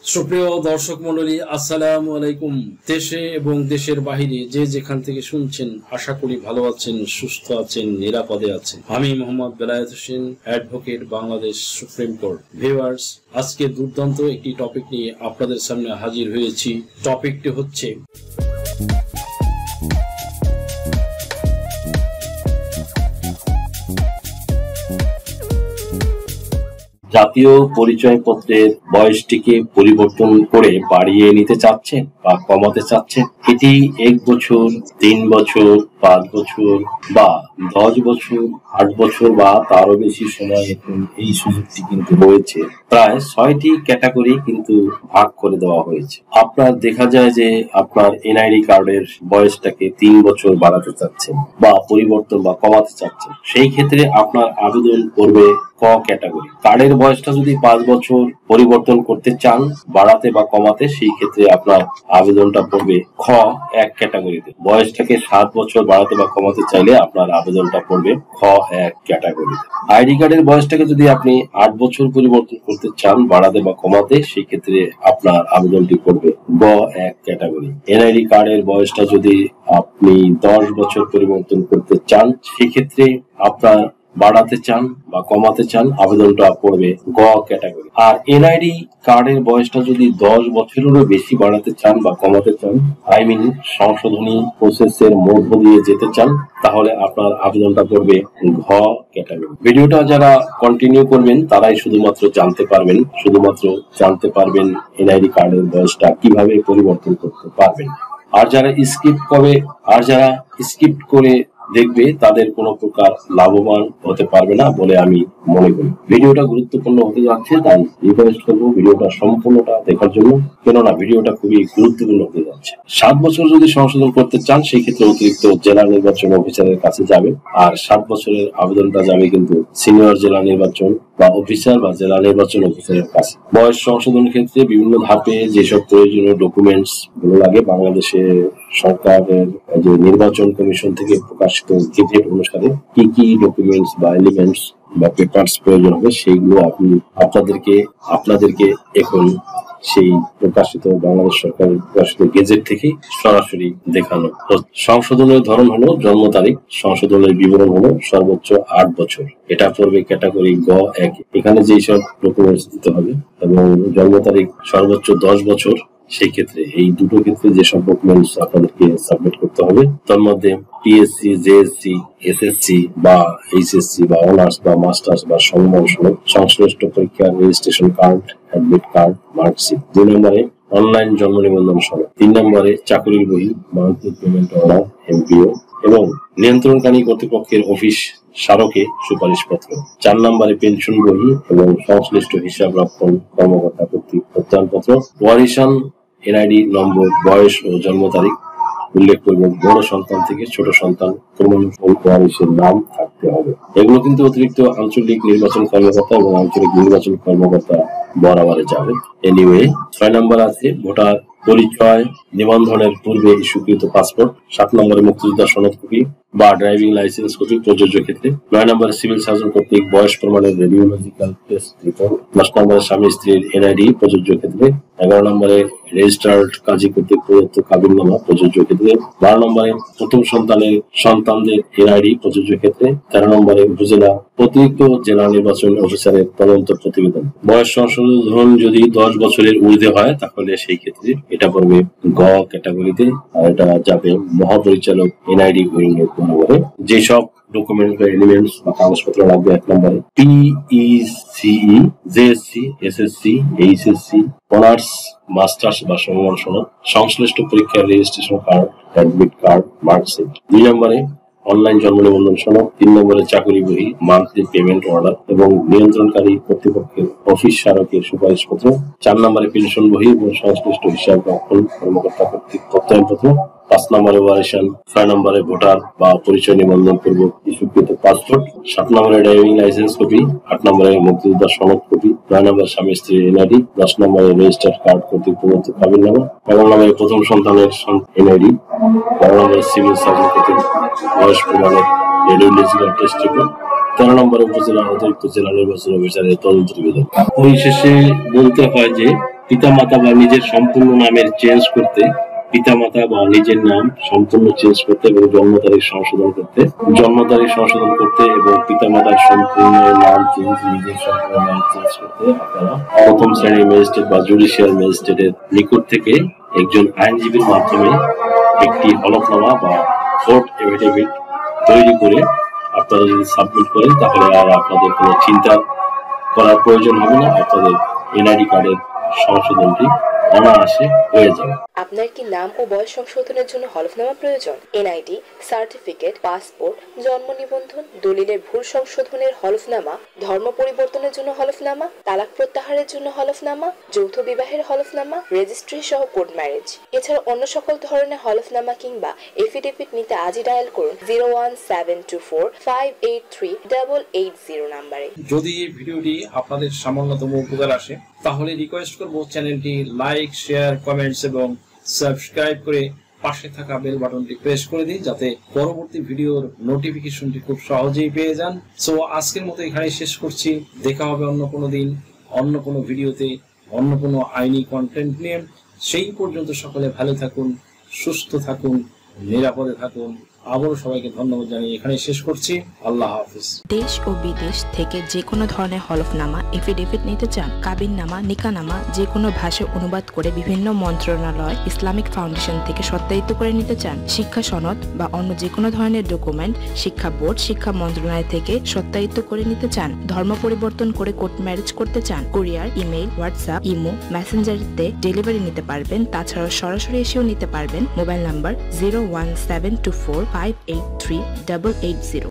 সুপ্রিয় দর্শক মন্ডলী, আসসালামু আলাইকুম। দেশে এবং দেশের বাহিরে যে যেখান থেকে শুনছেন, আশা করি ভালো আছেন, সুস্থ আছেন, নিরাপদে আছেন। আমি Mohammad Belayet Hossain, advocate, Bangladesh supreme court. Viewers, আজকে দুর্দান্ত একটি টপিক নিয়ে আপনাদের সামনে হাজির হয়েছি। টপিকটি হচ্ছে জাতীয় পরিচয়পত্রের বয়সটিকে পরিবর্তন করে বাড়িয়ে নিতে চাচ্ছেন বা কমাতে চাচ্ছেন। এটি 1 বছর, 3 বছর, 5 বছর বা 10 বছর, 8 বছর বা তারও বেশি সময় এই সুযোগটি কিন্তু রয়েছে। প্রায় 6টি ক্যাটাগরি কিন্তু ভাগ করে দেওয়া হয়েছে। আপনার দেখা যায় যে আপনার এনআইডি কার্ডের বয়সটাকে 3 বছর বাড়াতে চাচ্ছেন বা পরিবর্তন বা কমাতে চাচ্ছেন। সেই ক্ষেত্রে আপনার আবেদন করবে ক ক্যাটাগরি। কার্ডের বয়সটা যদি 5 বছর পরিবর্তন করতে চান, বাড়াতে বা কমাতে, সেই ক্ষেত্রে আপনার আবেদনটা পড়বে খ 1 ক্যাটাগরিতে। বয়সটাকে 7 বছর বাড়াতে বা কমাতে চাইলে আপনার আবেদনটা পড়বে খ 1 ক্যাটাগরিতে। আইডি কার্ডের বয়সটাকে যদি আপনি 8 বছর পরিবর্তন করতে চান, বাড়াতে বা কমাতে, সেই ক্ষেত্রে আপনার আবেদনটি পড়বে গ 1 ক্যাটাগরি। এনআইডি কার্ডের বয়সটা যদি আপনি 10 বছর পরিবর্তন করতে চান, সেক্ষেত্রে আপনার বাড়াতে চান বা কমাতে চান, আবেদনটা পড়বে গ ক্যাটাগরি। আর এনআইডি কার্ডের বয়সটা যদি 10 বছরেরও বেশি বাড়াতে চান বা কমাতে চান, সংশোধনী প্রসেসের মধ্য দিয়ে যেতে চান, তাহলে আপনার আবেদনটা পড়বে ঘ ক্যাটাগরি। ভিডিওটা যারা কন্টিনিউ করবেন তারাই শুধুমাত্র জানতে পারবেন এনআইডি কার্ডের বয়সটা কিভাবে পরিবর্তন করতে পারবেন। আর যারা স্কিপ করে দেখবে, তাদের কোনো প্রকার লাভবান হতে পারবে না বলে আমি মনে করি। ভিডিওটা গুরুত্বপূর্ণ হতে যাচ্ছে, তাই রিকোয়েস্ট করবো ভিডিওটা সম্পূর্ণটা দেখার জন্য, কেননা ভিডিওটা খুবই গুরুত্বপূর্ণ হতে যাচ্ছে। 7 বছর যদি সংশোধন করতে চান, সেই ক্ষেত্রে অতিরিক্ত জেলা নির্বাচন অফিসারের কাছে যাবে। আর 7 বছরের আবেদনটা যাবে কিন্তু সিনিয়র জেলা নির্বাচন বা অফিসার বা জেলা নির্বাচন অফিসারের কাছে। বয়স সংশোধনের ক্ষেত্রে বিভিন্ন ধাপে যেসব প্রয়োজনীয় ডকুমেন্টস গুলো লাগে, বাংলাদেশে সরকারের যে নির্বাচন কমিশন থেকে প্রকাশিত গেজেট অনুসারে কি কি ডকুমেন্টস বা এলিমেন্টস বা পেপারস প্রয়োজন হবে, সেইগুলো আপনাদেরকে এখন সেই প্রকাশিত বাংলাদেশ সরকারের প্রকাশিত গেজেট থেকে সরাসরি দেখানো। সংশোধনের ধরন হলো জন্ম তারিখ, সংশোধনের বিবরণ হলো সর্বোচ্চ 8 বছর। এটা পড়বে ক্যাটাগরি গ 1। এখানে যেই সব ডকুমেন্টস দিতে হবে এবং জন্ম তারিখ সর্বোচ্চ 10 বছর, সেই ক্ষেত্রে এই দুটো ক্ষেত্রে যেসব ডকুমেন্টস আপনাদেরকে সাবমিট করতে হবে, তার মধ্যে পিএসসি, জেএসসি, এসএসসি বা এইচএসসি বা অনার্স বা মাস্টার্স বা সমমান সনদ, সংশ্লিষ্ট পরীক্ষার registration card, admit card, marksheet. 2 নম্বরে অনলাইন জন্ম নিবন্ধন সনদ। 3 নম্বরে চাকরির বই, মান্থলি পেমেন্ট অর্ডার, এমপিও এবং নিয়ন্ত্রণকারী কর্তৃপক্ষের অফিস স্মারকে সুপারিশপত্র। 4 নম্বরে পেনশন বই এবং সংশ্লিষ্ট হিসাব রক্ষণ কর্মকর্তা কর্তৃক প্রত্যয়নপত্র। ওয়ারিশান এনআইডি নম্বর, বয়স ও জন্ম তারিখ উল্লেখ করবে। বড় সন্তান থেকে ছোট সন্তান প্রমাণফল ওয়ারিশের নাম থাকতে হবে। এগুলো কিন্তু অতিরিক্ত আঞ্চলিক নির্বাচন কর্মকর্তা এবং আঞ্চলিক নির্বাচন কর্মকর্তা বরাবরে যাবে। এনিওয়ে, 6 নম্বর আছে ভোটার পরিচয় নিবন্ধনের পূর্বে ইস্যুকৃত পাসপোর্ট। 7 নম্বরে মুক্তিযোদ্ধা সনদ কপি বা ড্রাইভিং লাইসেন্স কপি প্রযোজ্য ক্ষেত্রে। 9 নম্বরে সিভিল সার্জন কর্তৃক বয়স প্রমাণের রেডিওলজিক্যাল টেস্ট রিপোর্ট। 10 নম্বরে স্বামী স্ত্রীর এনআইডি প্রযোজ্য ক্ষেত্রে। 11 নম্বরে রেজিস্ট্রার্ড কাজী কর্তৃক প্রদত্ত কাবিননামা প্রযোজ্য ক্ষেত্রে। 12 নম্বরে প্রথম সন্তানদের এনআইডি প্রযোজ্য ক্ষেত্রে। 13 নম্বরে উপজেলা অতিরিক্ত জেলা নির্বাচন অফিসারের তদন্ত প্রতিবেদন। বয়স সংশোধন যদি 10 বছরের ঊর্ধ্বে হয়, তাহলে সেই ক্ষেত্রে এটা পড়বে গ ক্যাটাগরিতে। আর এটা যাবে মহাপরিচালক এনআইডি উইং এর বরাবরে। যেসব ডকুমেন্ট বা এলিমেন্টস বা কাগজপত্র লাগবে: 1 নম্বরে PECE, JSC, SSC, HSC, honours, masters বা সমমান সনদ, সংশ্লিষ্ট পরীক্ষার registration card, admit card, marksheet. 2 নম্বরে অনলাইন জন্ম নিবন্ধন সনদ। 3 নম্বরে চাকরি বই, মান্থলি পেমেন্ট অর্ডার এবং নিয়ন্ত্রণকারী কর্তৃপক্ষের অফিস স্মারকের সুপারিশপত্র। 4 নম্বরে পেনশন বই এবং সংশ্লিষ্ট হিসাব রক্ষণ কর্মকর্তা কর্তৃক প্রত্যয়নপত্র। 5 নম্বরে ওয়ারিশান। 6 নম্বরে ভোটার বা পরিচয় নিবন্ধন পূর্বক ইস্যুকৃত পাসপোর্ট। 7 নম্বরে ড্রাইভিং লাইসেন্স কপি। 8 নম্বরে মুক্তিযোদ্ধা সনদ কপি। 9 নম্বরে স্বামী স্ত্রীর এনআইডি। 10 নম্বরে রেজিস্টার্ড কার্ড কর্তৃক প্রদত্ত কাবিননামা। 11 নম্বরে প্রথম সন্তানের এনআইডি। 12 নম্বরে সিভিল সার্জন কর্তৃক বয়স প্রমাণের রেডিওলজিক্যাল টেস্ট রিপোর্ট। 13 নম্বরে উপজেলা অতিরিক্ত জেলা নির্বাচন অফিসারের তদন্ত প্রতিবেদন। পরিশেষে বলতে হয় যে পিতামাতা বা নিজের সম্পূর্ণ নামের চেঞ্জ করতে, পিতামাতা বা নিজের নাম সম্পূর্ণ চেঞ্জ করতে এবং জন্ম তারিখ সংশোধন করতে, এবং পিতামাতার সম্পূর্ণ নাম চেঞ্জ, নিজের সম্পূর্ণ নাম চেঞ্জ করতে আপনারা প্রথম শ্রেণীর ম্যাজিস্ট্রেট বা জুডিশিয়াল ম্যাজিস্ট্রেটের নিকট থেকে একজন আইনজীবীর মাধ্যমে একটি হলফনামা বা কোর্ট এফিডেভিট তৈরি করে আপনারা যদি সাবমিট করেন, তাহলে আর আপনাদের কোনো চিন্তা করার প্রয়োজন হবে না। আপনাদের এনআইডি কার্ডের সংশোধনটি অনায়াসে হয়ে যাবে। আপনার কি নাম ও বয়স সংশোধনের জন্য হলফনামা প্রয়োজন? এনআইডি, সার্টিফিকেট, পাসপোর্ট, জন্ম নিবন্ধন, দলিলের ভুল সংশোধনের হলফনামা, ধর্ম পরিবর্তনের জন্য হলফনামা, তালাক প্রত্যাহারের জন্য হলফনামা, যৌথ বিবাহের হলফনামা, রেজিস্ট্রি সহ কোর্ট ম্যারেজ, এছাড়া অন্য সকল ধরনের হলফনামা কিংবা এফিডেভিট নিতে আজই ডায়াল করুন 01724583880 নাম্বারে। যদি এই ভিডিওটি আপনাদের সামান্যতম উপকার আসে, তাহলে রিকোয়েস্ট করব চ্যানেলটি লাইক, শেয়ার, কমেন্টস এবং সাবস্ক্রাইব করে পাশে থাকা বেল বাটনটি প্রেস করে দিন, যাতে পরবর্তী ভিডিওর নোটিফিকেশনটি খুব সহজেই পেয়ে যান। সো আজকের মতো এখানেই শেষ করছি। দেখা হবে অন্য কোনো দিন, অন্য কোনো ভিডিওতে, অন্য কোনো আইনি কন্টেন্ট নিয়ে। সেই পর্যন্ত সকলে ভালো থাকুন, সুস্থ থাকুন, নিরাপদে থাকুন। আবারও সবাইকে ধন্যবাদ জানিয়ে এখানে শেষ করছি। আল্লাহ হাফিজ। দেশ ও বিদেশ থেকে যে কোনো ধরনের হলফনামা, এফিডেভিট নিতে চান, কাবিননামা, নিকানামা যে কোনো ভাষায় অনুবাদ করে বিভিন্ন মন্ত্রণালয়, ইসলামিক ফাউন্ডেশন থেকে সত্যায়িত করে নিতে চান, শিক্ষা সনদ বা অন্য যে কোনো ধরনের ডকুমেন্ট শিক্ষা বোর্ড, শিক্ষা মন্ত্রণালয় থেকে সত্যায়িত করে নিতে চান, ধর্ম পরিবর্তন করে কোর্ট ম্যারেজ করতে চান, কুরিয়ার, ইমেইল, হোয়াটসঅ্যাপ, ইমো, মেসেঞ্জারিতে ডেলিভারি নিতে পারবেন। তাছাড়াও সরাসরি এসেও নিতে পারবেন। Mobile number 01724583880।